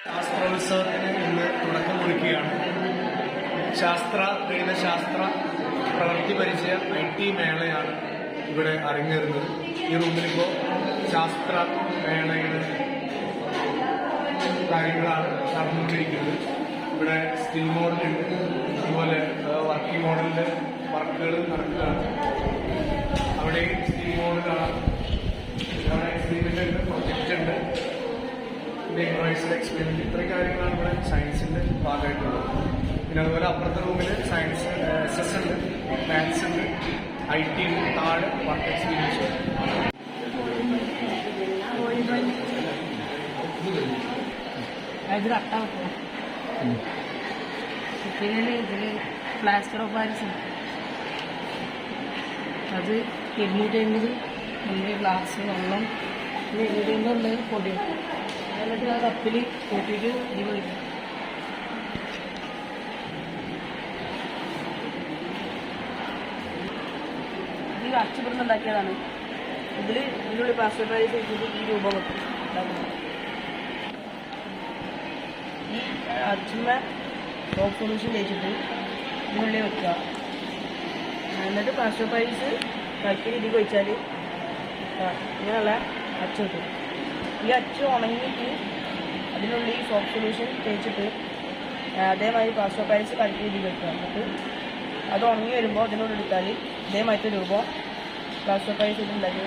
ശാസ്ത്രോത്സവത്തിന് ഇന്ന് തുടക്കം കുറിക്കുകയാണ്. ഗണിതശാസ്ത്ര പ്രവൃത്തി പരിചയ IT മേളയാണ് ഇവിടെ അരങ്ങേറുന്നത്. ഈ റൂമിലിപ്പോൾ ശാസ്ത്ര മേളയുടെ കാര്യങ്ങളാണ് നടന്നുകൊണ്ടിരിക്കുന്നത്. ഇവിടെ സ്കിൽ മോഡലുണ്ട്, അതുപോലെ വർക്കിംഗ് മോഡലിന്റെ വർക്കുകൾ നടക്കുകയാണ്. അവിടെയും സ്കിൽ മോഡലാണ്, അവിടെ എക്സ്പെരിമെന്റ് ഉണ്ട്, പ്രൊജക്റ്റ് ഉണ്ട്, ഇംപ്രവൈസ്ഡ് എക്സ്പെരിമെന്റ്, ഇത്രയും കാര്യങ്ങളാണ് ഇവിടെ സയൻസിന്റെ ഭാഗമായിട്ടുള്ളത്. പിന്നെ അതുപോലെ അപ്പുറത്തെ റൂമിൽ സയൻസ് SS ഉണ്ട്, മാത്സ് ഉണ്ട്, IT ഉണ്ട്, താഴെ വർക്ക് എക്സ്പീരിയൻസ്. ഇതില് പ്ലാസ്റ്റർ ഓഫ് പാരീസ് ഉണ്ട്, അത് 250 വലിയ ഗ്ലാസ് വെള്ളം 250 ഉള്ളത് പൊടി എന്നിട്ട് ആ കപ്പിൽ കൂട്ടിയിട്ട് ഇത് വയ്ക്കും. ഇത് അച്ചുപുറത്ത് ഉണ്ടാക്കിയതാണ്. ഇതിനുള്ളിൽ പ്ലാസ്റ്റർ ഓഫ് പാരീസ് വെച്ചിട്ട് ഈ രൂപം വെക്കും. ഈ അച്ചുമ്മ സോപ്പ് സൊല്യൂഷൻ തേച്ചിട്ട് ഇതിനുള്ളിൽ വെക്കുക. എന്നിട്ട് പ്ലാസ്റ്റർ ഓഫ് പാരീസ് കലക്കി ഇതിൽ വെച്ചാൽ ഇങ്ങനെയുള്ള അച്ച് കിട്ടും. ഈ അച്ച് ഉണങ്ങിയിട്ട് അതിനുള്ളിൽ ഈ സോപ്പ് സൊല്യൂഷൻ തേച്ചിട്ട് അതേമാതിരി പ്ലാസ്റ്റർ ഓഫ് പാരീസ് കലക്കി ഇതിൽ വെക്കുക. എന്നിട്ട് അത് ഉണങ്ങി വരുമ്പോൾ അതിനോട് എടുത്താൽ ഇതേമാതിരി രൂപം പ്ലാസ്റ്റർ ഓഫ് പാരീസ് ഉണ്ടാക്കി